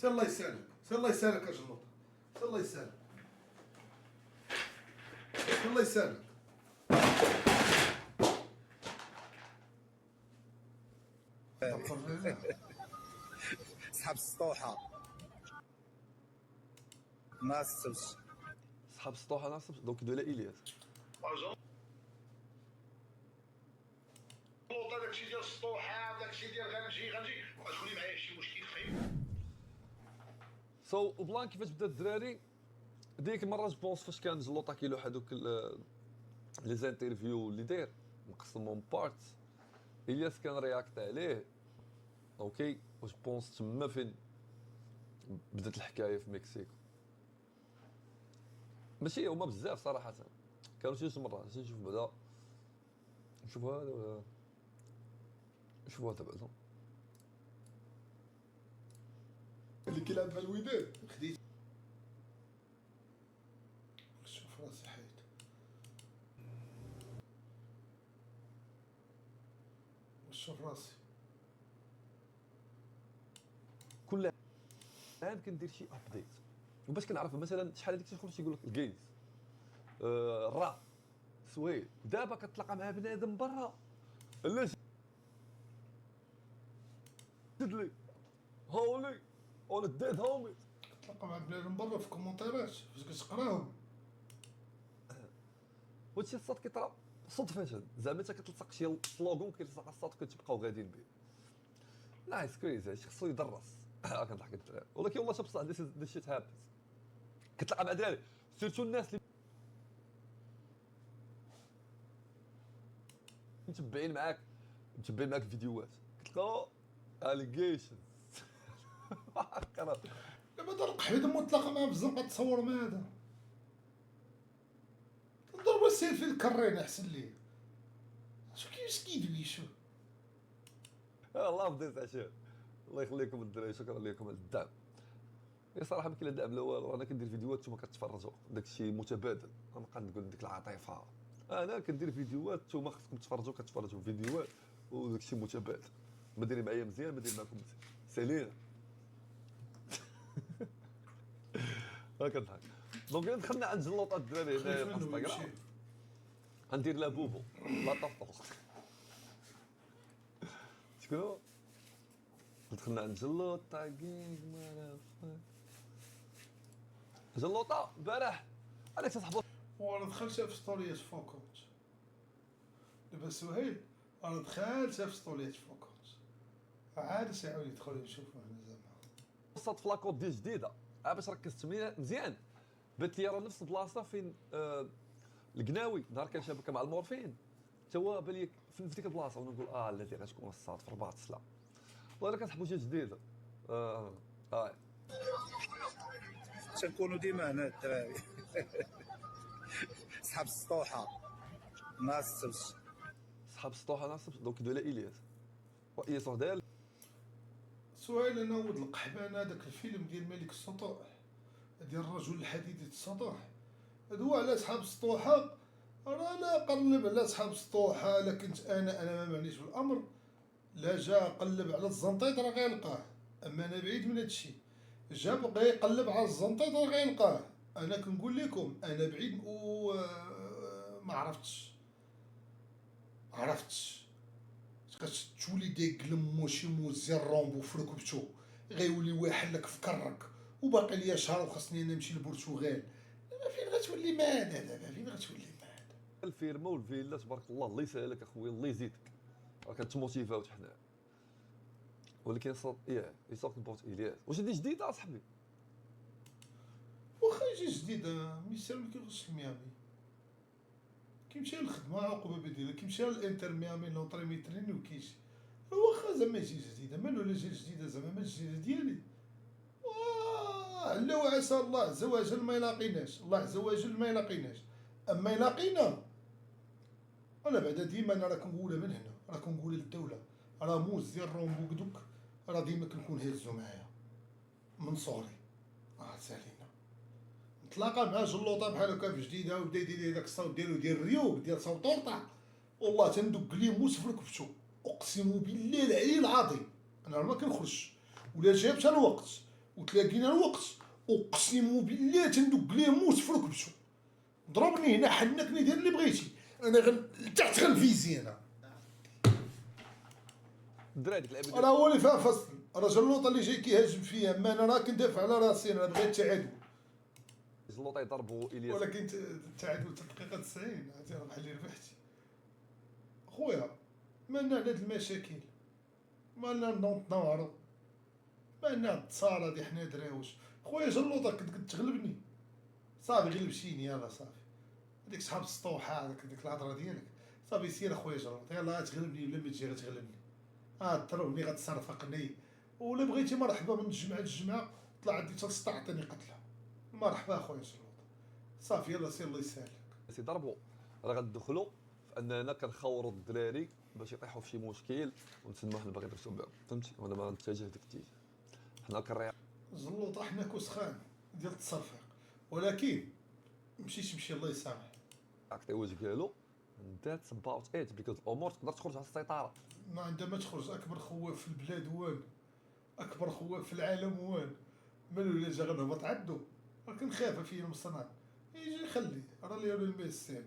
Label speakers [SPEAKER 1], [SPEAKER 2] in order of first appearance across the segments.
[SPEAKER 1] سي الله يسالك، سي الله يسالك يا جلوط، سي الله يسالك، سي الله يسالك.
[SPEAKER 2] صحاب السطوحه ما السبت.
[SPEAKER 3] صحاب السطوح انا عصب دونك دولا الياس.
[SPEAKER 1] داكشي ديال السطوحه، داكشي ديال غنجي وغتقول لي معايا شي مشكل خايب.
[SPEAKER 3] سو وبلان كيفاش بدا الدراري ديك المره جوبونس فاش كان جلوطا كيلوح هذوك لي زانترفيو اللي داير مقسمهم بارت. الياس كان رياكت عليه اوكي، واش بونس تما فين بدات الحكايه في مكسيكو. ماشي هما بزاف صراحه، كانوا شي جوج مرات نشوف بعدا نشوف هذا ولا نشوف هذا بعدا
[SPEAKER 1] اللي كيلعب مع الوداد خديت. شوف راسي حيت شوف راسي
[SPEAKER 3] كل عام كندير شي ابديت وباش كنعرف مثلا شحال هذيك تيخرج يقول لك الجيمز الرا سويل. دابا كتلاقى مع بنادم برا لا جد لي هولي اون ديد هومي
[SPEAKER 1] تلقى مع بنادم برا في كومونتيرات فاش كتقراهم.
[SPEAKER 3] وهادشي الصاد كيطرا صدفه، زعما انت كتلصق شي سلوغون كيلصق الصاد كتبقاو غاديين به. نايس كريزي، هادشي خصو يدرس. كنضحك الدراري ولكن والله شوف بصح ذيس شيت هابنز. كتلقى مع دراري سيرتو الناس اللي متبعين معاك الفيديوهات كتلقى اليجيشنز.
[SPEAKER 1] دابا دار القحبيط متلاقى معاه في الزنقه تصور مع هذا نضربو السيلفي الكرين احسن ليه. شو كيفاش كيدويشو.
[SPEAKER 3] الله بديت عشان الله يخليكم الدراري، شكرا لكم على الدعم. هي صراحه ما كاين لا دعم لا والو، انا كندير فيديوهات نتوما كتفرجوا داكشي متبادل، ما نبقى نقول ديك العاطفه. انا كندير فيديوهات نتوما خصكم كتفرجوا فيديوهات وداكشي متبادل. ما دايرين معايا مزيان ما داير معكم مزيان سالينا. كنضحك. دونك دخلنا عند جلوطه الدراري هنايا في انستغرام. غندير لا بوبو لا طفطف. شكون دخلنا عند جلوطه كينغ جلوطه البارح علاش تصاحبوا.
[SPEAKER 1] وانا دخلت في ستوريات فوكونت دابا سهيل، انا دخلت في ستوريات فوكونت عاد سيعاود يدخل يشوفوا هنا زعما
[SPEAKER 3] وصلت في لاكود ديال جديده باش ركزت مزيان. بات لي راه نفس البلاصه فين القناوي نهار كان شابك مع المورفين تا هو بان لي في ديك البلاصه ونقول التي غتكون الصاد في رباط السلا. والله الا كنسحبوا شي جديده.
[SPEAKER 2] تنكونوا ديما هنا الدراري. صحاب السطوحه ما السبت.
[SPEAKER 3] صحاب السطوح انا صبت دونك دولا الياس والياس وحده.
[SPEAKER 1] سهيل انا ولد القحبان هذاك الفيلم ديال ملك السطوح ديال الرجل الحديدي السطوح هذا هو على صحاب السطوحه. رانا قلب على صحاب السطوحه، لا كنت انا ما معنيش بالامر، لا جا قلب على الزنطيط راه غيلقاه. اما انا بعيد من هادشي، جا بقى يقلب على الزنطيط راه غيلقاه. انا كنقول لكم انا بعيد و ما عرفتش كتولي ديك لمو شي موزي الرومبو في ركبتو غيولي واحد لك في كرك وباقي ليا شهر وخاصني انا نمشي للبرتغال. دابا فين غتولي ماده، دابا فين غتولي ماده.
[SPEAKER 3] الفيرما والفيلا تبارك الله، الله يسهلك اخويا الله يزيدك، راه كتموتيفاوت حنا. ولكن صوت يسوق البوت الياس واش هادي جديده اصاحبي.
[SPEAKER 1] واخا يجي جديده ميسال ما كيخرجش الميامي، كيمشي للخدمه عقبه بديله، كيمشي للانتر ميامي لونطري ميتريني وكيجي. واخا زعما يجي جديده مالو لا جي جديده زعما ما جديده ديالي. علا وعسى الله عز وجل ما يلاقيناش، الله عز وجل ما يلاقيناش. اما يلاقينا انا بعدا ديما انا راه كنقولها من هنا، راه كنقولها للدوله، راه موز ديال الرومبوك دوك راه ديما كنكون هازو معايا من صغري. سالينا نتلاقى مع جلوطه بحال هكا في جديده وبدا يدير داك الصوت ديالو ديال الريوق ديال صوت طورطا، والله تندق ليه موس في ركبتو اقسم بالله العلي العظيم. انا ما كنخرجش ولا جاب حتى الوقت وتلاقينا الوقت اقسم بالله تندق ليه موت في ركبتو، ضربني هنا حنكني دير اللي بغيتي، انا تحت غنفيزي انا.
[SPEAKER 3] الدراري هذيك اللعبه
[SPEAKER 1] راه هو اللي فيها فصل، راه جلوطه اللي جاي كيهاجم فيا، اما انا راه كندافع على راسي، انا بغيت التعادل،
[SPEAKER 3] جلوطه يضربوا الياس.
[SPEAKER 1] ولكن التعادل حتى الدقيقه 90 عرفتي راه بحال اللي ربحتي. خويا مالنا على هاد المشاكل، مالنا نتناورو، مالنا هاد التصاله دي حنا دراوش. خويا جلوطه كنت تغلبني صافي، غلبتيني يلاه صافي، هذيك صحاب السطوحه ديك الهضره ديالك صافي، سير اخويا جلوطه يلاه تغلبني ولا ما تجي غتغلبني، تضربني غتصرفقني، ولا بغيتي مرحبا من الجمعه للجمعه، طلع عندي حتى للسطح عطيني قتله، مرحبا اخويا جلوطه صافي يلاه سير الله يسهلك.
[SPEAKER 3] يضربوا راه غندخلوا في اننا كنخوروا الدراري باش يطيحوا في شي مشكل ونتسناو حنا باغي ندرسوا معاهم، فهمتي؟ وانا ما غنتجه في ديك الاتجاه، حنا كنريح.
[SPEAKER 1] جلوطه حنا كوسخان ديال التصرفيق، ولكن مشي الله يسامح.
[SPEAKER 3] عطي واش قالوا that's about it because الامور تقدر تخرج على السيطره.
[SPEAKER 1] ما عندما تخرج اكبر خواف في البلاد وين، اكبر خواف في العالم وين، مالو الا جا غنهبط عندو، راه كنخاف فيه المصنع يجي يخلي، راه ليونيل ميسي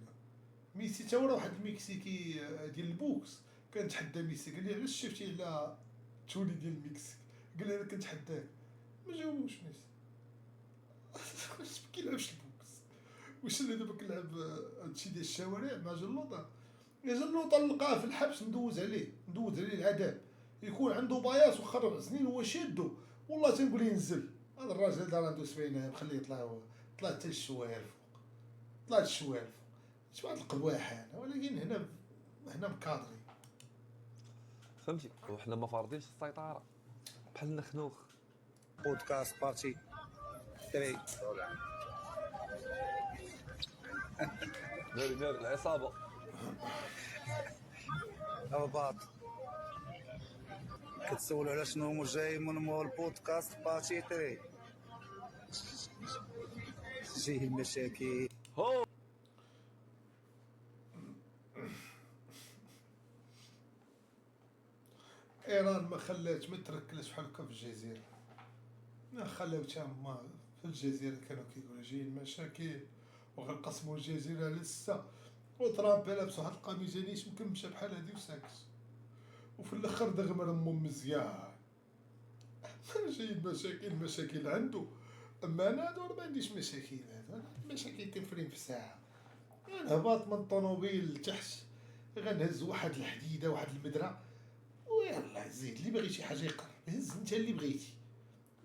[SPEAKER 1] ميسي تا هو راه واحد المكسيكي ديال البوكس كان تحدى ميسي، قال لي علاش شفتي على تولي ديال المكسيك، قال لي انا كنتحداك، ما جاوبوش ميسي. واش ما كيلعبش البوكس، واش انا دابا كنلعب هادشي ديال الشوارع مع جلوطه، يا جلوطه نلقاه في الحبس ندوز عليه العذاب، يكون عنده باياس وخا 4 سنين هو شادو، والله تنقول ينزل هذا الراجل دار عنده 70 عام، خليه يطلع، هو طلع حتى الشوال فوق، طلعت الشوال فوق، شي واحد القبواحه انا، ولكن هنا مكادري،
[SPEAKER 3] فهمتي؟ وحنا ما فارضينش السيطره بحالنا خنوخ.
[SPEAKER 2] بودكاست بارتي 3.
[SPEAKER 3] ناري العصابه
[SPEAKER 2] هباط كتسولوا على شنو هما جاي من مول البودكاست بارتي 3. جاي المشاكل.
[SPEAKER 3] هو
[SPEAKER 1] ايران ما خلات ما تركلش بحال هكا في الجزيره، ما خلاوتها ما في الجزيره، كانوا كيقولوا جايين مشاكل وغنقسموا الجزيره على 6، وترامب لابس واحد القميصانيش مكمشه بحال هادي وساكت، وفي الاخر دغمر امو مزيان. جايين مشاكل عنده، اما انا هادو ما عنديش مشاكل، هادو مشاكل تنفرين في ساعه، انا هباط من الطوموبيل لتحت غنهز واحد الحديده واحد المدرع ويلا زيد، اللي باغي شي حاجه يقرب، هز انت اللي بغيتي،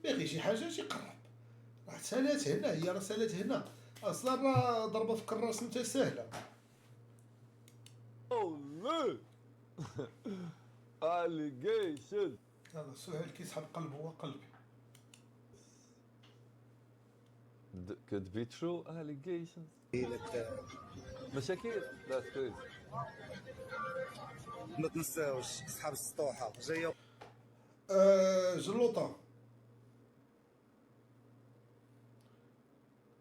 [SPEAKER 1] باغي شي حاجه تيقرب، راه سالات هنا، هي راه سالات هنا، اصلا راه ضربه في كراس انت ساهله.
[SPEAKER 3] لا allegation.
[SPEAKER 1] هذا سهيل كيسحب قلب، هو قلبي.
[SPEAKER 3] could be true allegations. مشاكل that's crazy.
[SPEAKER 2] ما تنساوش صحاب السطوحه جايه.
[SPEAKER 1] جلوطه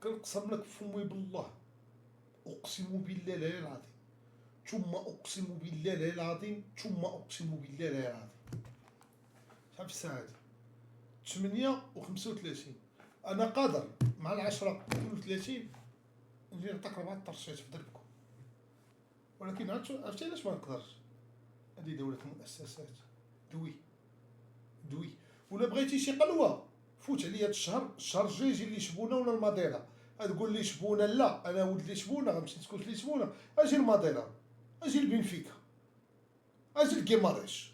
[SPEAKER 1] كنقسم لك فمي بالله، اقسم بالله العلي العظيم، ثم اقسم بالله العلي العظيم، ثم اقسم بالله العلي العظيم، شحال في الساعه هادي 8:35، انا قادر مع 10:32 نجي نعطيك 4 طرشات في دربكم، ولكن عرفتي علاش ما نقدرش؟ هذه دولة مؤسسات، دوي ولا بغيتي شي قلوه فوت عليا هاد الشهر الجاي جي لشبونه ولا الماديرة، تقول لي شبونه لا، انا ولد لشبونه غنمشي نسكن في لشبونه، اجي الماديرة، اجي البنفيكا، اجي الكيماريش،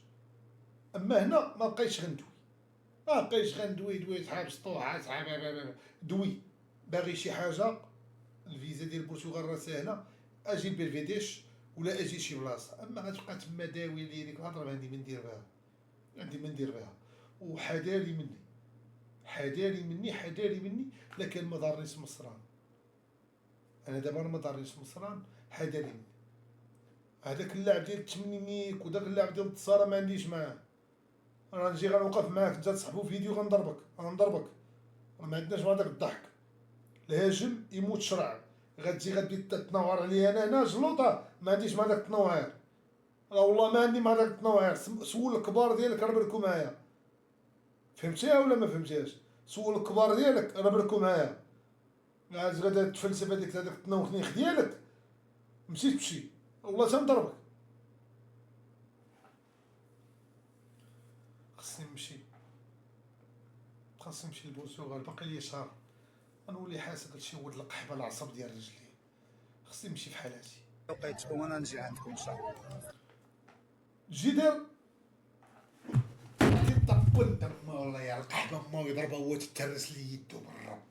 [SPEAKER 1] اما هنا ما بقيتش غندوي، ما بقيتش غندوي صحاب سطوحه صحاب دوي، باغي شي حاجه الفيزا ديال البرتغال راه ساهله، اجي لبلفيديش ولا اجي شي بلاصه، اما غتبقى تما داوي لي ديك الهضره، عندي ما ندير بها، وحذاري مني لا كان ما ضارنيش مصران، انا دابا ما ضارنيش مصران، حذاري مني، هذاك اللاعب ديال التمنينيك وداك اللاعب ديال التصاره ما عنديش معاه، انا نجي غنوقف معاك انت تصاحبوا فيديو غنضربك، ما عندناش هذاك الضحك، الهاجم يموت شرع، غتجي تنوار عليا انا جلوطه، ما عنديش مع داك التنوير، راه والله ما عندي مع داك التنوير، سول الكبار ديالك راه بركو معايا، فهمتيها ولا ما فهمتيهاش؟ سول الكبار ديالك انا بركو معايا، عاد غادا تفلسف هذيك التنوخنيخ ديالك، مشي تمشي والله تنضربك. خصني نمشي للبرتغال، باقي لي شهر غنولي حاسب هادشي ولد القحبه العصب ديال رجلي، خصني نمشي في حالاتي.
[SPEAKER 2] لقيتكم انا نجي عندكم ان شاء الله.
[SPEAKER 1] تجي دير طقل تما والله يا القحبه ما يضربها هو تترس لي يدو برا.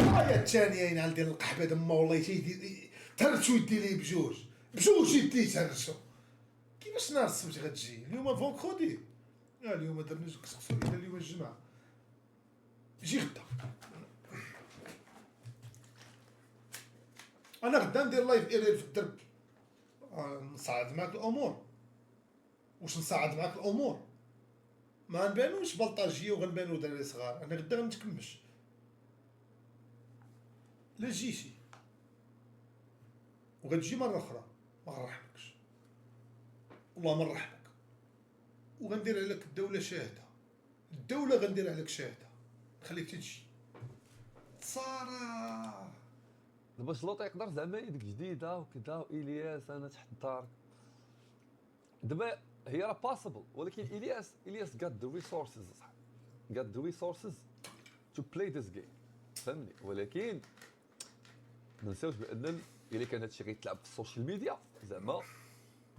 [SPEAKER 1] يا الثانيه ينال ديال القحبه دما والله تيدي ترسو يدي لي بجوج يدي ترسو. كيفاش نهار السبت غتجي؟ اليوم فونكودي، اليوم درنا كسكسو اليوم الجمعه، جي غدا. انا غدا ندير لايف ايرير في الدرب، نصعد معاك الامور. واش نصعد معاك الامور؟ ما نبانوش بلطاجيه وغنبانو دراري صغار. انا غدا غنتكمش. لا جيتي وغتجي مره اخرى ما غنرحمكش، والله ما نرحمك. وغندير عليك الدوله شاهده، الدوله غندير عليك شاهده، نخليك تجي صرا.
[SPEAKER 3] دابا شلوط يقدر زعما يديك جديده وكذا والياس انا تحت الدار. دابا هي راه باسبل، ولكن الياس got the resources got the resources to play this game، فهمني. ولكن ما نساوش بان الا كان هادشي غيتلعب في السوشيال ميديا زعما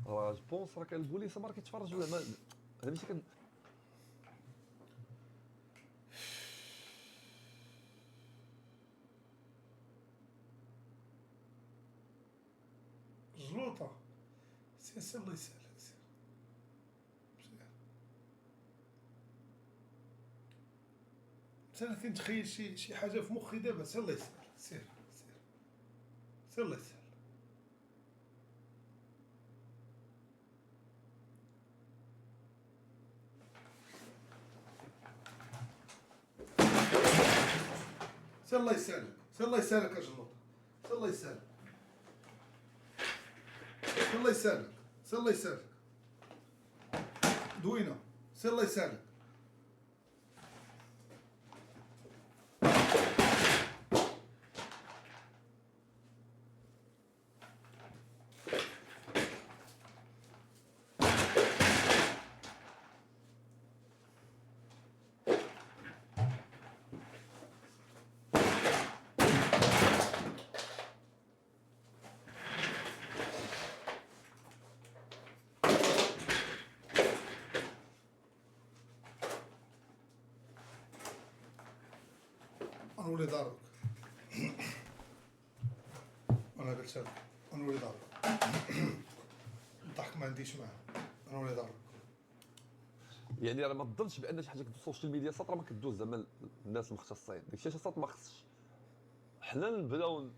[SPEAKER 3] راه جوبونس راه كان البوليس ما كيتفرجوا زعما. هذا ماشي كان
[SPEAKER 1] جلوطه. سير الله يسهلك، سير. انا كنتخيل شي حاجه في مخي دابا. سير الله يسهل، سير الله يسهل. سير الله يسهلك، سير الله يسهلك يا جلوطه، سير الله يسهلك، سير الله يسهلك، سير الله يسهلك. دوينه، سير الله يسهلك. نولي ضاربك، انا قلت لك نولي ضاربك. الضحك ما عنديش معاه، نولي ضاربك.
[SPEAKER 3] يعني راه ما تظنش بان شي حاجه كدوز السوشيال ميديا سطر ما كدوز زعما الناس المختصين. داكشي سطر ما خصش حنا نبداو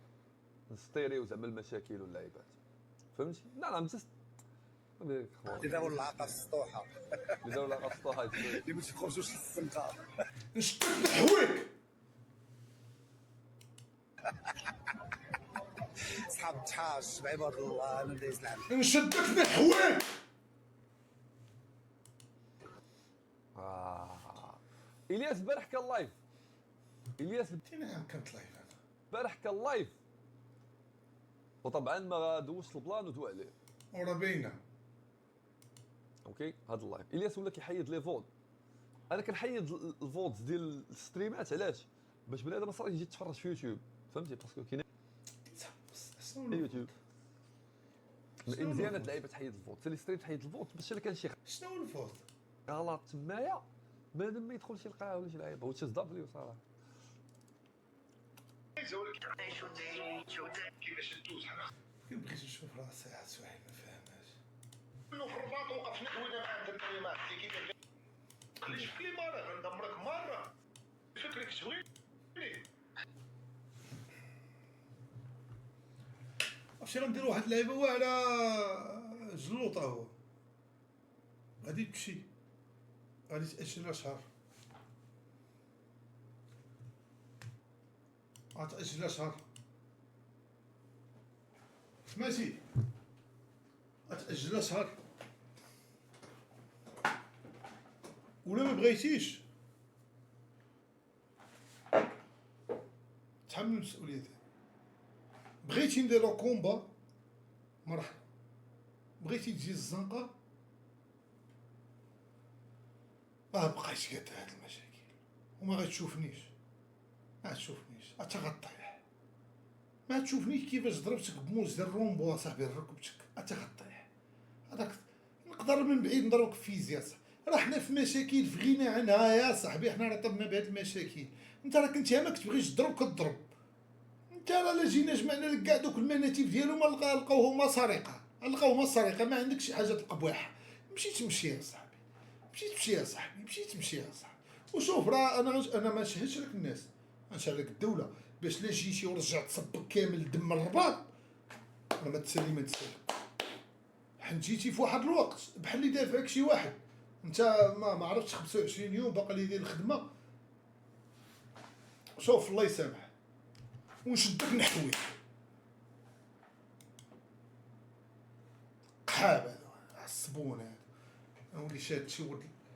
[SPEAKER 3] نستيريو زعما المشاكل واللعيبات، فهمتي. لا جست
[SPEAKER 2] اللي داروا العاقه السطوحه،
[SPEAKER 3] اللي داو لا اسطوحه
[SPEAKER 2] اللي ما تخرجوش للسنقه.
[SPEAKER 1] نشدك نحويك.
[SPEAKER 2] صحاب التحاش بعباد الله انا دايز العب.
[SPEAKER 1] نشدك نحويك.
[SPEAKER 3] الياس البارح كان لايف. الياس
[SPEAKER 1] فين عام كنت لايف انا؟
[SPEAKER 3] البارح كان لايف، وطبعا ما دوزش البلان ودو عليه.
[SPEAKER 1] وراه باينه.
[SPEAKER 3] اوكي هذا اللايف الياس ولا كيحيد لي فود. انا كنحيد الفودز ديال الستريمات علاش؟ باش بنادم اصلا يجي يتفرج في يوتيوب، فهمتي. باسكو كاين
[SPEAKER 1] شنو
[SPEAKER 3] يوتيوب مزيان هاد اللعيبه تحيد الفوت، حتى لي ستريم تحيد الفوت باش الا كان شي
[SPEAKER 1] شنو الفوت؟
[SPEAKER 3] غلط تمايا بنادم ما يدخلش يلقاها ولا شي لعيبه و تشيز دبليو صراحه.
[SPEAKER 1] كيف بغيت نشوف راسي عاد واحد ما فهمناش.
[SPEAKER 4] انه في الرباط وقفنا حوينا مع الكلمات اللي كيف خليش في كلمه راه غندمرك مره فكرك زوين.
[SPEAKER 1] عرفتي غندير واحد اللعيبه واعره جلوطه. هو غادي تمشي غادي تاجلها شهر، غتاجلها شهر سمعتي، غتاجلها شهر. ولا ما بغيتيش تحمل المسؤولية. بغيتي نديرو كومبا مرحبا، بغيتي تجي الزنقة ما بقايش قد هاد المشاكل وما غتشوفنيش، ما تشوفنيش حتى غطيح، ما تشوفنيش كيفاش ضربتك بموس ديال الرومبو اصاحبي ركبتك حتى غطيح. هذاك نقدر من بعيد نضربك في فيزياء. راه حنا في مشاكل في غنى عنها يا صاحبي، حنا راه طبنا بهاد المشاكل. انت راه كنت ما كتبغيش تضرب كتضرب. انت راه لا جينا جمعنا لك كاع دوك المناتيف ديالهم لقاوهما سرقه، لقاوهما سرقه، ما عندكش شي حاجه تقبوح. مشي تمشي يا صاحبي، مشي تمشي يا صاحبي، مشي تمشي يا صاحبي. وشوف راه انا ما نشهدش لك الناس، نشهد لك الدوله، باش لا جيتي ورجعت تصبك كامل دم الرباط راه ما تسالي ما تسالي. حيت جيتي في واحد الوقت بحال اللي دافعك شي واحد، انت ما عرفتش 25 يوم باقي لي داير الخدمه. شوف الله يسامح ونشدك نحويك قحاب هذا الصبون هذا، نولي شاد شي ولد